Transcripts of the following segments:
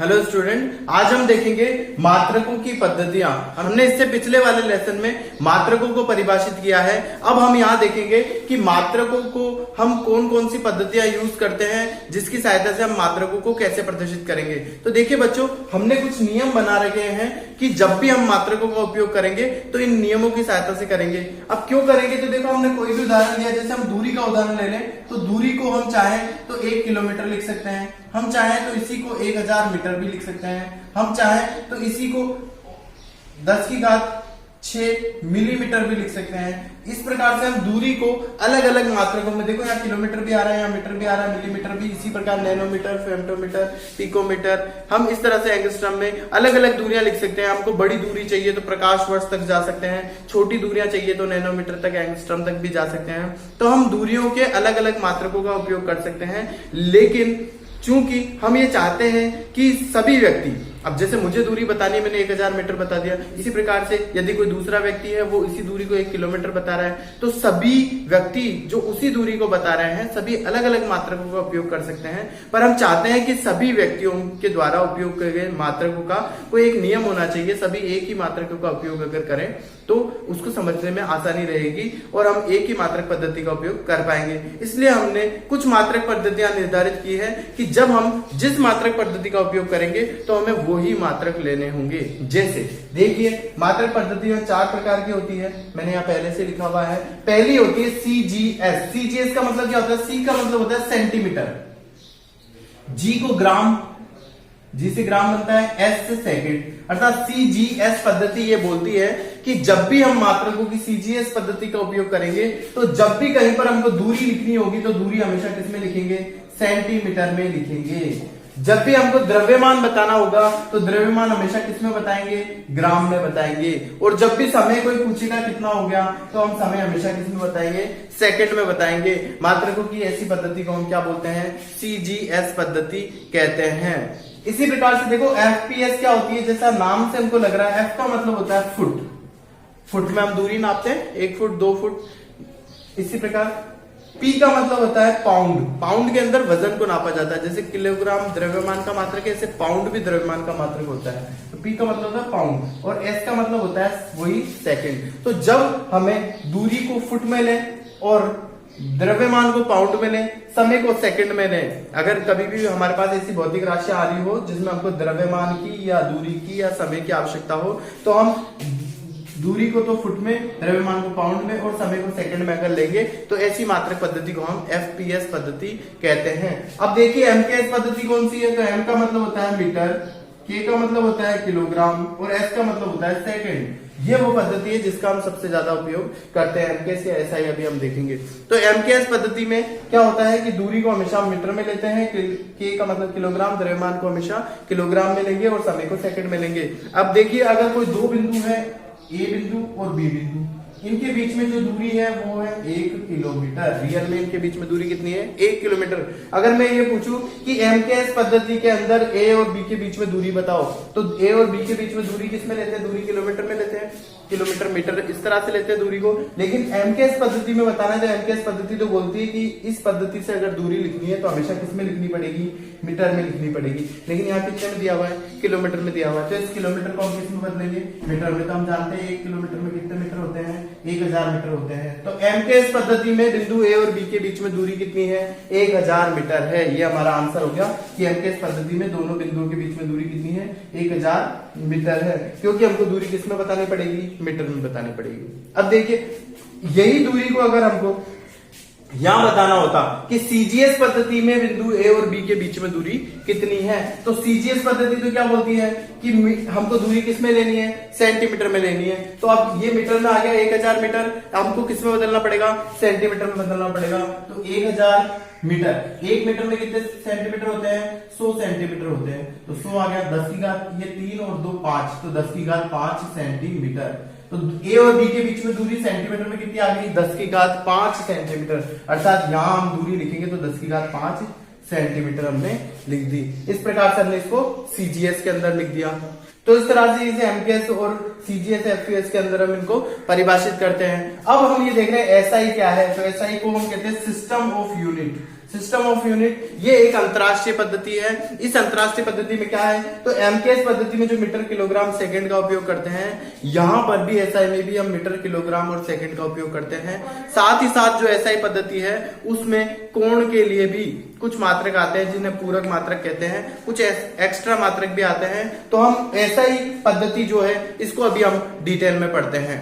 Hello student, आज हम देखेंगे मात्रकों की पद्धतियां। हमने इससे पिछले वाले लेसन में मात्रकों को परिभाषित किया है। अब हम यहाँ देखेंगे कि मात्रकों को हम कौन कौन सी पद्धतियां यूज करते हैं, जिसकी सहायता से हम मात्रकों को कैसे प्रदर्शित करेंगे। तो देखिए बच्चों, हमने कुछ नियम बना रखे हैं कि जब भी हम मात्रकों का उपयोग करेंगे तो इन नियमों की सहायता से करेंगे। अब क्यों करेंगे, तो देखो हमने कोई भी उदाहरण दिया, जैसे हम दूरी का उदाहरण ले लें तो दूरी को हम चाहें तो 1 किलोमीटर लिख सकते हैं, हम चाहें तो इसी को 1000 मीटर भी लिख सकते हैं, हम चाहें तो इसी को 10⁶ मिलीमीटर भी लिख सकते हैं। इस प्रकार से हम दूरी को अलग अलग मात्रकों में, देखो यहाँ किलोमीटर भी आ रहा है, यहाँ मीटर भी आ रहा है, मिलीमीटर भी, इसी प्रकार नैनोमीटर, फेम्टोमीटर, पिकोमीटर, हम इस तरह से एंगस्ट्रम में अलग अलग दूरियां लिख सकते हैं। हमको बड़ी दूरी चाहिए तो प्रकाश वर्ष तक जा सकते हैं, छोटी दूरियां चाहिए तो नैनोमीटर तक, एंगस्ट्रम तक भी जा सकते हैं। तो हम दूरियों के अलग अलग मात्रकों का उपयोग कर सकते हैं। लेकिन चूंकि हम ये चाहते हैं कि सभी व्यक्ति, अब जैसे मुझे दूरी बतानी है, मैंने 1000 मीटर बता दिया, इसी प्रकार से यदि कोई दूसरा व्यक्ति है वो इसी दूरी को 1 किलोमीटर बता रहा है, तो सभी व्यक्ति जो उसी दूरी को बता रहे हैं सभी अलग अलग मात्रकों का उपयोग कर सकते हैं। पर हम चाहते हैं कि सभी व्यक्तियों के द्वारा उपयोग किए गए मात्रकों का कोई एक नियम होना चाहिए। सभी एक ही मात्रकों का उपयोग अगर करें तो उसको समझने में आसानी रहेगी और हम एक ही मात्रक पद्धति का उपयोग कर पाएंगे। इसलिए हमने कुछ मात्रक पद्धतियां निर्धारित की है कि जब हम जिस मात्रक पद्धति का उपयोग करेंगे तो हमें वही मात्रक लेने होंगे। जैसे देखिए, मात्रक पद्धति 4 प्रकार की होती है, मैंने यहाँ पहले से लिखा हुआ है। पहली होती है सीजीएस। सीजीएस का मतलब क्या होता है? सी का मतलब होता है सेंटीमीटर, जी को ग्राम, जी से ग्राम बनता है, एस से सेकंड, अर्थात सीजीएस पद्धति ये बोलती है कि जब भी हम मात्रकों की सीजीएस पद्धति का उपयोग करेंगे तो जब भी कहीं पर हमको दूरी लिखनी होगी तो दूरी हमेशा किसमें लिखेंगे? सेंटीमीटर में लिखेंगे। जब भी हमको द्रव्यमान बताना होगा तो द्रव्यमान हमेशा किसमें बताएंगे? ग्राम में बताएंगे। और जब भी समय कोई पूछेगा कितना हो गया तो हम समय हमेशा किसमें बताएंगे? सेकंड में बताएंगे। मात्रकों की ऐसी पद्धति को हम क्या बोलते हैं? सीजीएस पद्धति कहते हैं। इसी प्रकार से देखो, एफपीएस क्या होती है? जैसा नाम से हमको लग रहा है, एफ का मतलब होता है फुट, फुट में हम दूरी नापते हैं, 1 फुट, 2 फुट। इसी प्रकार पी का मतलब होता है पाउंड, पाउंड के अंदर वजन को नापा जाता है। जैसे किलोग्राम द्रव्यमान का मात्रक है, ऐसे पाउंड भी द्रव्यमान का मात्रक होता है। तो पी का मतलब होता है पाउंड और एस का मतलब होता है वही सेकंड। तो जब हमें दूरी को फुट में लें और द्रव्यमान को पाउंड में लें, समय को सेकंड में लें, अगर कभी भी हमारे पास ऐसी भौतिक राशि आ रही हो जिसमें हमको द्रव्यमान की या दूरी की या समय की आवश्यकता हो, तो हम दूरी को तो फुट में, द्रव्यमान को पाउंड में और समय को सेकंड में अगर लेंगे तो ऐसी मात्रक पद्धति को हम एफपीएस पद्धति कहते हैं। अब देखिए एमकेएस पद्धति कौन सी है? तो एम का मतलब होता है मीटर, के का मतलब होता है किलोग्राम और एस का मतलब होता है सेकंड। ये वो पद्धति है जिसका हम सबसे ज्यादा उपयोग करते हैं। एमकेएस या एसआई अभी हम देखेंगे। तो एमकेएस पद्धति में क्या होता है कि दूरी को हमेशा मीटर में लेते हैं, के का मतलब किलोग्राम, द्रव्यमान को हमेशा किलोग्राम में लेंगे और समय को सेकंड में लेंगे। अब देखिए, अगर कोई 2 बिंदु है, ए बिंदु और बी बिंदु, इनके बीच में जो दूरी है वो है 1 किलोमीटर। रियल में इनके बीच में दूरी कितनी है? 1 किलोमीटर। अगर मैं ये पूछूं कि एमकेएस पद्धति के अंदर ए और बी के बीच में दूरी बताओ, तो ए और बी के बीच में दूरी किसमें लेते हैं? दूरी किलोमीटर में लेते हैं, किलोमीटर मीटर इस तरह से लेते हैं दूरी को। लेकिन एमकेएस पद्धति में बताना है तो एमकेएस पद्धति तो बोलती है कि इस पद्धति से अगर दूरी लिखनी है तो हमेशा किसमें लिखनी पड़ेगी? मीटर में लिखनी पड़ेगी। लेकिन यहाँ कितने में दिया हुआ है? किलोमीटर में दिया हुआ है। तो इस किलोमीटर को हम किसमें बदलेंगे? मीटर में। तो हम जानते हैं 1 किलोमीटर में कितने मीटर होते हैं? 1000 मीटर होते हैं। तो एमकेएस पद्धति में बिंदु ए और बी के बीच में दूरी कितनी है? 1000 मीटर है। ये हमारा आंसर हो गया कि एमकेएस पद्धति में दोनों बिंदुओं के बीच में दूरी कितनी है? 1000 मीटर है, क्योंकि हमको दूरी किसमें बतानी पड़ेगी? मीटर में बतानी पड़ेगी। अब देखिए, यही दूरी को अगर हमको यहां बताना होता कि सीजीएस पद्धति में बिंदु ए और बी के बीच में दूरी कितनी है, तो सीजीएस पद्धति तो क्या बोलती है कि हमको दूरी किसमें लेनी है? सेंटीमीटर में लेनी है। तो अब ये मीटर में आ गया 1000 मीटर, हमको किसमें बदलना पड़ेगा? सेंटीमीटर में बदलना पड़ेगा। तो 1000 मीटर, 1 मीटर में कितने सेंटीमीटर होते हैं? 100 सेंटीमीटर होते हैं। तो 100 आ गया, 10 की घात, ये 3 और 2 5, तो 10 की घात 5 सेंटीमीटर। तो ए और बी के बीच में दूरी सेंटीमीटर में कितनी आ गई? 10 की घात 5 सेंटीमीटर। अर्थात यहां हम दूरी लिखेंगे तो 10 की घात 5 सेंटीमीटर हमने लिख दी। इस प्रकार से हमने इसको सीजीएस के अंदर लिख दिया। तो इस तरह से इसे एमकेएस और सीजीएस एफपीएस के अंदर हम इनको परिभाषित करते हैं। अब हम ये देख रहे हैं एसआई क्या है। तो एसआई को हम कहते हैं system of unit. System of unit, ये एक अंतरराष्ट्रीय पद्धति है। इस अंतरराष्ट्रीय पद्धति में क्या है, तो एमकेएस पद्धति में जो मीटर किलोग्राम सेकंड का उपयोग करते हैं, यहां पर भी एसआई में भी हम मीटर किलोग्राम और सेकंड का उपयोग करते हैं। साथ ही साथ जो एसआई पद्धति है उसमें कोण के लिए भी कुछ मात्रक आते हैं जिन्हें पूरक मात्रक कहते हैं, कुछ एक्स्ट्रा मात्रक भी आते हैं। तो हम एसआई पद्धति जो है इसको अभी हम डिटेल में पढ़ते हैं।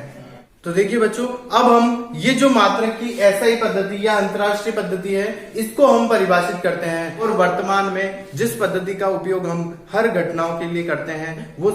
तो देखिए बच्चों, अब हम ये जो मात्रक की एसआई पद्धति या अंतरराष्ट्रीय पद्धति है इसको हम परिभाषित करते हैं, और वर्तमान में जिस पद्धति का उपयोग हम हर घटनाओं के लिए करते हैं वो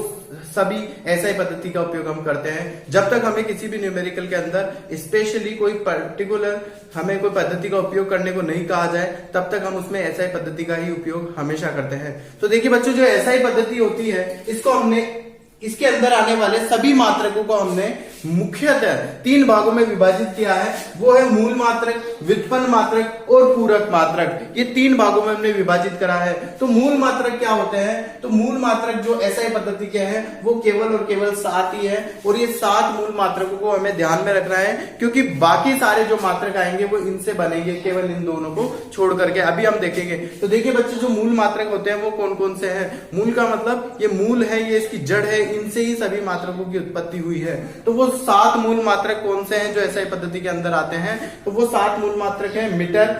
सभी एसआई पद्धति का उपयोग हम करते हैं। जब तक हमें किसी भी न्यूमेरिकल के अंदर स्पेशली कोई पर्टिकुलर हमें कोई पद्धति का उपयोग करने को नहीं कहा जाए, तब तक हम उसमें एसआई पद्धति का ही उपयोग हमेशा करते हैं। तो देखिए बच्चों, जो एसआई पद्धति होती है इसको हमने इसके अंदर आने वाले सभी मात्रकों को हमने मुख्यतः 3 भागों में विभाजित किया है। वो है मूल मात्रक, व्युत्पन्न मात्रक और पूरक मात्रक। ये 3 भागों में हमने विभाजित करा है। तो मूल मात्रक क्या होते हैं, तो मूल मात्रक जो एसआई पद्धति के हैं वो केवल और केवल 7 ही है, और ये 7 मूल मात्रकों को हमें ध्यान में रखना है, क्योंकि बाकी सारे जो मात्रक आएंगे वो इनसे बनेंगे, केवल इन दोनों को छोड़ करके। अभी हम देखेंगे। तो देखिए बच्चों, जो मूल मात्रक होते हैं वो कौन कौन से हैं। मूल का मतलब ये मूल है, ये इसकी जड़ है, इनसे ही सभी मात्रकों की उत्पत्ति हुई है। तो वो 7 मूल मात्रक कौन से हैं जो एसआई पद्धति के अंदर आते हैं, तो वो 7 मूल मात्रक हैं मीटर,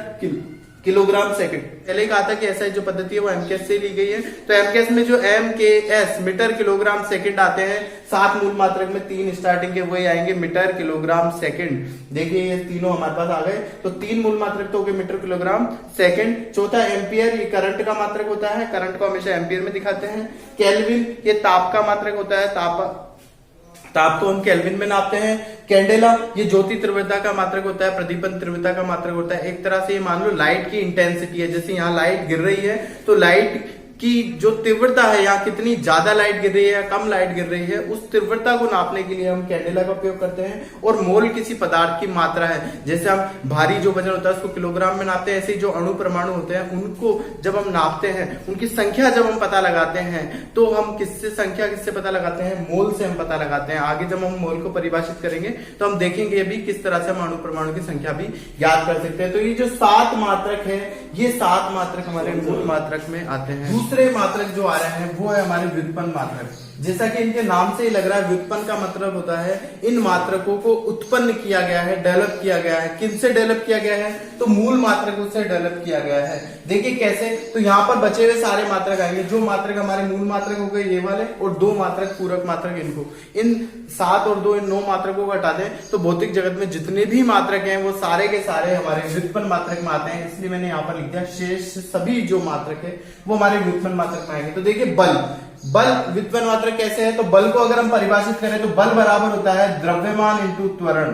किलोग्राम, सेकंड। पहले कहा था कि एसआई जो पद्धति है वो एमकेएस से ली गई है। तो एमकेएस में जो एमकेएस मीटर, किलोग्राम, सेकंड आते हैं, 7 मूल मात्रक में 3 स्टार्टिंग के वही आएंगे, मीटर, किलोग्राम, सेकंड। देखिए ये तीनों हमारे पास आ गए। तो 3 मूल मात्रक तो हो गए, मीटर, किलोग्राम, सेकंड। चौथा एम्पियर, ये करंट का मात्रक होता है, करंट को हमेशा एम्पियर में दिखाते हैं। केल्विन, ये ताप का मात्रक होता है, ताप को हम केल्विन में नापते हैं। कैंडेला, ये ज्योति तीव्रता का मात्रक होता है, प्रदीपन तीव्रता का मात्रक होता है। एक तरह से ये मान लो लाइट की इंटेंसिटी है, जैसे यहाँ लाइट गिर रही है तो लाइट की जो तीव्रता है, यहाँ कितनी ज्यादा लाइट गिर रही है या कम लाइट गिर रही है, उस तीव्रता को नापने के लिए हम कैंडेला का उपयोग करते हैं। और मोल किसी पदार्थ की मात्रा है, जैसे हम भारी जो वजन होता है उसको किलोग्राम में नापते हैं, ऐसे ही जो अणु परमाणु होते हैं उनको जब हम नापते हैं, उनकी संख्या जब हम पता लगाते हैं, तो हम किससे पता लगाते हैं, मोल से हम पता लगाते हैं। आगे जब हम मोल को परिभाषित करेंगे तो हम देखेंगे अभी किस तरह से हम अणु परमाणु की संख्या भी याद कर सकते हैं। तो ये जो 7 मात्रक है, ये 7 मात्रक हमारे मूल मात्रक में आते हैं। दूसरे मात्रक जो आ रहे हैं वो है हमारे व्युत्पन्न मात्रक। जैसा कि इनके नाम से ही लग रहा है, व्युत्पन्न का मतलब होता है इन मात्रकों को उत्पन्न किया गया है, डेवलप किया गया है। किनसे डेवलप किया गया है, तो मूल मात्रकों से डेवलप किया गया है। देखिए कैसे, तो यहाँ पर बचे हुए सारे मात्रक आएंगे। जो मात्रक हमारे मूल मात्रक हो गए ये वाले, और 2 मात्रक पूरक मात्रक, इनको इन 7 और 2 इन 9 मात्रकों को हटा दें तो भौतिक जगत में जितने भी मात्रक हैं वो सारे के सारे हमारे व्युत्पन्न मात्रक में आते हैं। इसलिए मैंने यहाँ पर लिख दिया शेष सभी जो मात्रक है वो हमारे व्युत्पन्न मात्रक में आएंगे। तो देखिए बल व्युत्पन्न मात्रक कैसे है, तो बल को अगर हम परिभाषित करें तो बल बराबर होता है द्रव्यमान इंटू त्वरण।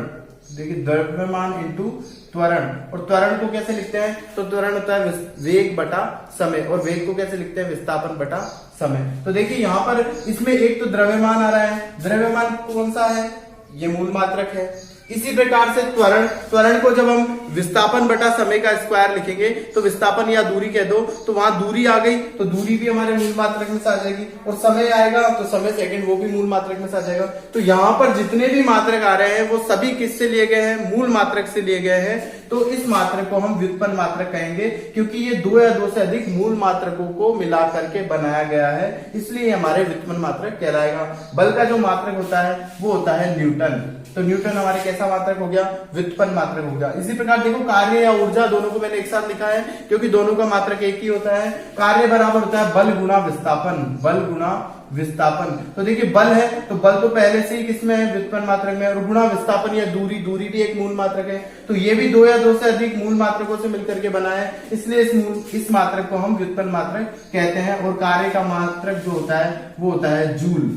देखिए द्रव्यमान इंटू त्वरण, और त्वरण को कैसे लिखते हैं, तो त्वरण होता है वेग बटा समय, और वेग को कैसे लिखते हैं, विस्थापन बटा समय। तो देखिए यहाँ पर इसमें एक तो द्रव्यमान आ रहा है, द्रव्यमान कौन सा है, ये मूल मात्रक है। इसी प्रकार से त्वरण को जब हम विस्थापन बटा समय का स्क्वायर लिखेंगे तो विस्थापन या दूरी कह दो, तो वहां दूरी आ गई तो दूरी भी हमारे मूल मात्रक में से आ जाएगी, और समय आएगा तो समय सेकंड, वो भी मूल मात्रक में से आ जाएगा। तो यहाँ पर जितने भी मात्रक आ रहे हैं वो सभी किससे लिए गए हैं, मूल मात्रक से लिए गए हैं। तो इस मात्रक को हम व्युत्पन्न मात्रक कहेंगे, क्योंकि ये 2 या 2 से अधिक मूल मात्रकों को मिला करके बनाया गया है, इसलिए हमारे व्युत्पन्न मात्रक कहलाएगा। बल का जो मात्रक होता है वो होता है न्यूटन। तो न्यूटन हमारे कैसा मात्रक हो गया, व्युत्पन्न मात्रक हो गया। इसी प्रकार देखो कार्य या ऊर्जा, दोनों को मैंने एक साथ लिखा है क्योंकि दोनों का मात्रक एक ही होता है। कार्य बराबर होता है बल गुना विस्थापन, बल गुना विस्थापन। तो देखिए बल है तो बल तो पहले से ही किसमें है, व्युत्पन्न मात्रक में, और गुणा विस्थापन या दूरी, दूरी भी एक मूल मात्रक है। तो ये भी 2 या 2 से अधिक मूल मात्रकों से मिलकर के बना है, इसलिए इस मात्रक को हम व्युत्पन्न मात्रक कहते हैं। और कार्य का मात्रक जो होता है वो होता है जूल।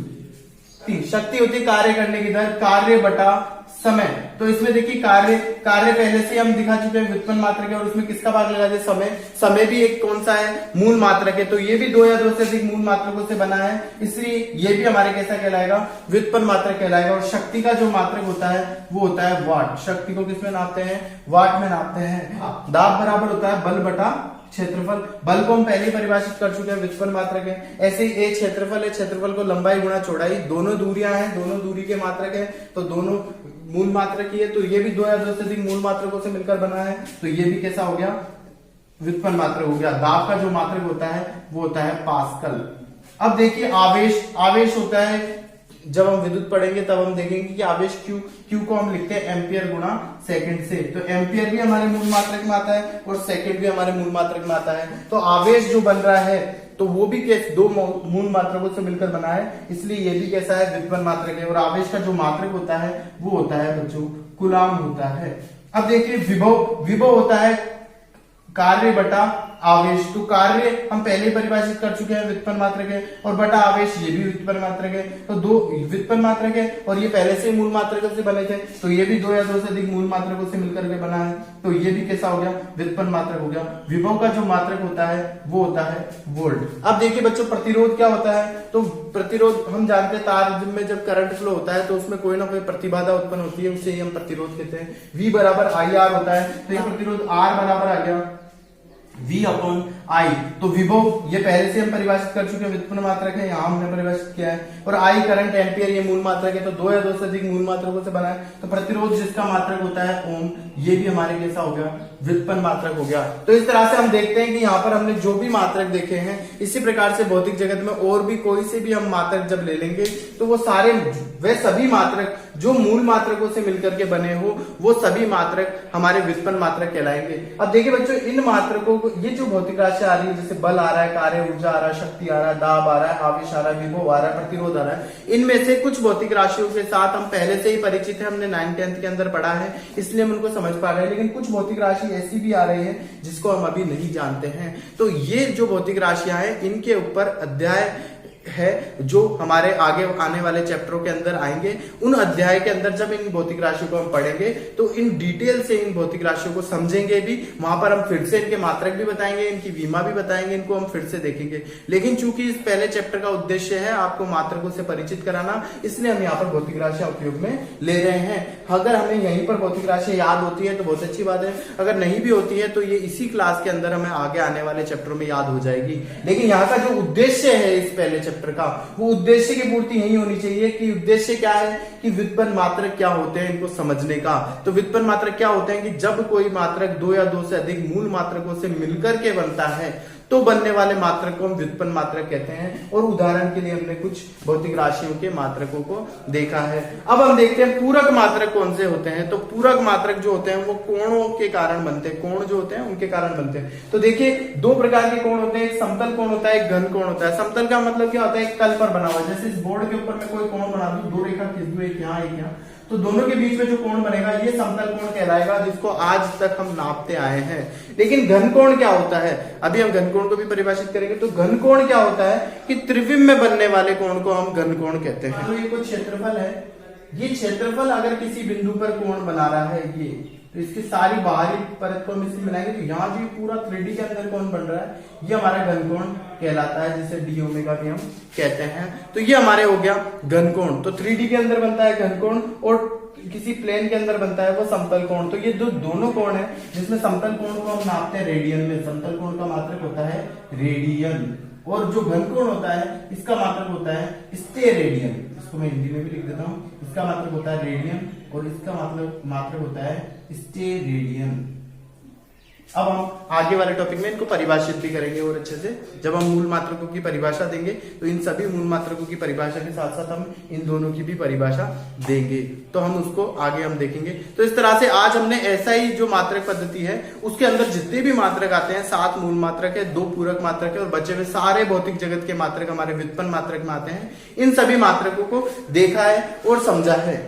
शक्ति होती है कार्य करने की दर, कार्य बटा समय। तो इसमें देखिए कार्य पहले से हम दिखा चुके हैं व्युत्पन्न मात्रक है, और उसमें किसका भाग लगा दे, समय भी एक कौन सा है, मूल मात्रक है। तो ये भी 2 या 2 से अधिक मूल मात्रकों से बना है, इसलिए ये भी हमारे कैसा कहलाएगा, व्युत्पन्न मात्रक कहलाएगा। और शक्ति का जो मात्रक होता है वो होता है वाट। शक्ति को किसमें नापते हैं, वाट में नापते हैं। दाब बराबर होता है बल बटा क्षेत्रफल। बल को हम पहले ही परिभाषित कर चुके हैं, व्युत्पन्न मात्रक है। ऐसे ही एक क्षेत्रफल है, क्षेत्रफल को लंबाई गुणा चौड़ाई, दोनों दूरियां हैं, दोनों दूरी के मात्रक है, तो दोनों मूल मात्रक ही है। तो ये भी 2 या 2 से अधिक मूल मात्रकों से मिलकर बना है, तो ये भी कैसा हो गया, व्युत्पन्न मात्रक हो गया। दाब का जो मात्रक होता है वो होता है पास्कल। अब देखिए आवेश, आवेश होता है, जब हम विद्युत पढ़ेंगे तब हम देखेंगे कि आवेश क्यू को हम लिखते हैं एम्पियर गुणा सेकंड से। तो एम्पियर भी हमारे मूल मात्रक में आता है और सेकंड भी हमारे मूल मात्रक में आता है। तो आवेश जो बन रहा है तो वो भी कैसे दो मूल मात्रकों से मिलकर बना है, इसलिए ये भी कैसा है, व्युत्पन्न मात्रक है। और आवेश का जो मात्रक होता है वो होता है बच्चों कूलाम होता है। अब देखिए विभव, विभव होता है कार्य बटा आवेश। तो कार्य हम पहले परिभाषित कर चुके हैं, व्युत्पन्न मात्रक है, और बटा आवेश ये भी व्युत्पन्न मात्रक है। तो दो व्युत्पन्न मात्रक है और ये पहले से मूल मात्रकों से बने थे, तो ये भी दो या दो से अधिक मूल मात्रकों से मिलकर के बना है, तो ये भी कैसा हो गया, व्युत्पन्न मात्रक हो गया। विभव का जो मात्रक होता है वो होता है वोल्ट। अब देखिए बच्चों प्रतिरोध क्या होता है, तो प्रतिरोध हम जानते हैं तार में जब करंट फ्लो होता है तो उसमें कोई ना कोई प्रतिबाधा उत्पन्न होती है, उसे ही हम प्रतिरोध कहते हैं। V बराबर IR होता है, तो ये प्रतिरोध R बराबर आ गया V अपॉन I। तो विभव ये पहले से हम परिभाषित कर चुके हैं, व्युत्पन्न मात्रक है, यहाँ हमने परिभाषित किया है। और I करंट एम्पियर ये मूल मात्रक है, तो दो या दो से अधिक मूल मात्रकों से बना है। तो प्रतिरोध जिसका मात्रक होता है ओम, ये भी हमारे कैसा हो गया, व्युत्पन्न मात्रक हो गया। तो इस तरह से हम देखते हैं कि यहाँ पर हमने जो भी मात्रक देखे हैं, इसी प्रकार से भौतिक जगत में और भी कोई से भी हम मात्रक जब ले लेंगे तो वो सारे वे सभी मात्रक जो मूल मात्रकों से मिलकर के बने हो वो सभी मात्रक हमारे व्युत्पन्न मात्रक कहलाएंगे। अब देखिए बच्चों इन मात्रकों को, ये जो भौतिक राशि आ रही है जैसे बल आ रहा है, कार्य ऊर्जा आ रहा है, शक्ति आ रहा है, दाब आ रहा है, आवेश आ रहा है, विभव आ रहा है, प्रतिरोध आ रहा है, इनमें से कुछ भौतिक राशियों के साथ हम पहले से ही परिचित है, हमने 9th-10th के अंदर पढ़ा है, इसलिए हम उनको समझ पा रहे हैं। लेकिन कुछ भौतिक राशि ऐसी भी आ रही है जिसको हम अभी नहीं जानते हैं। तो ये जो भौतिक राशियां हैं इनके ऊपर अध्याय है जो हमारे आगे आने वाले चैप्टरों के अंदर आएंगे। उन अध्याय के अंदर जब इन भौतिक राशियों को हम पढ़ेंगे तो इन डिटेल से इन भौतिक राशियों को समझेंगे भी। वहां पर हम फिर से इनके मात्रक भी बताएंगे, इनकी विमा भी बताएंगे, इनको हम फिर से देखेंगे। लेकिन चूंकि इस पहले चैप्टर का उद्देश्य है आपको मात्रकों से परिचित कराना, इसलिए हम यहाँ पर भौतिक राशियां उपयोग में ले रहे हैं। अगर हमें यहीं पर भौतिक राशियां याद होती है तो बहुत अच्छी बात है, अगर नहीं भी होती है तो ये इसी क्लास के अंदर हमें आगे आने वाले चैप्टरों में याद हो जाएगी। लेकिन यहाँ का जो उद्देश्य है इस पहले चैप्टर का, वो उद्देश्य की पूर्ति यही होनी चाहिए कि उद्देश्य क्या है कि व्युत्पन्न मात्रक क्या होते हैं इनको समझने का। तो व्युत्पन्न मात्रक क्या होते हैं कि जब कोई मात्रक दो या दो से अधिक मूल मात्रकों से मिलकर के बनता है तो बनने वाले मात्रक को हम व्युत्पन्न मात्रक कहते हैं। और उदाहरण के लिए हमने कुछ भौतिक राशियों के मात्रकों को देखा है। अब हम देखते हैं पूरक मात्रक कौन से होते हैं। तो पूरक मात्रक जो होते हैं वो कोणों के कारण बनते हैं, कोण जो होते हैं उनके कारण बनते हैं। तो देखिए दो प्रकार के कोण होते हैं, एक समतल कोण होता है, एक घन कोण होता है। समतल का मतलब क्या होता है, एक तल पर बना हुआ, जैसे इस बोर्ड के ऊपर मैं कोई कोण बना दूं, दो रेखा खींच दूं, एक यहाँ एक यहाँ, तो दोनों के बीच में जो कोण बनेगा ये समतल कोण कहलाएगा, जिसको आज तक हम नापते आए हैं। लेकिन घन कोण क्या होता है, अभी हम घन कोण को भी परिभाषित करेंगे। तो घन कोण क्या होता है कि त्रिविम में बनने वाले कोण को हम घन कोण कहते हैं। तो ये कोई क्षेत्रफल है, ये क्षेत्रफल अगर किसी बिंदु पर कोण बना रहा है ये, तो इसकी सारी बाहरी परत को हम इसमें मिलाएंगे तो यहाँ जो पूरा 3D के अंदर कोण बन रहा है ये हमारा घन कोण कहलाता है, जिसे डी ओमेगा भी हम कहते हैं। तो ये हमारे हो गया घन कोण। तो 3D के अंदर बनता है घन कोण और किसी प्लेन के अंदर बनता है वो समतल कोण। तो ये दोनों कोण है जिसमें समतल कोण को हम नापते हैं रेडियन में। समतल कोण का मात्रक होता है रेडियन और जो घन कोण होता है इसका मात्रक होता है स्टेरेडियन। इसको मैं हिंदी में भी लिख देता हूँ, इसका मात्रक होता है रेडियन और इसका मात्रक होता है स्टेरेडियन। अब हम आगे वाले टॉपिक में इनको परिभाषित भी करेंगे और अच्छे से। जब हम मूल मात्रकों की परिभाषा देंगे तो इन सभी मूल मात्रकों की परिभाषा के साथ साथ हम इन दोनों की भी परिभाषा देंगे, तो हम उसको आगे हम देखेंगे। तो इस तरह से आज हमने ऐसा ही जो मात्रक पद्धति है उसके अंदर जितने भी मात्रक आते हैं 7 मूल मात्रक है, 2 पूरक मात्रक है और बचे हुए सारे भौतिक जगत के मात्रक हमारे व्युत्पन्न मात्रक में आते हैं। इन सभी मात्रकों को देखा है और समझा है।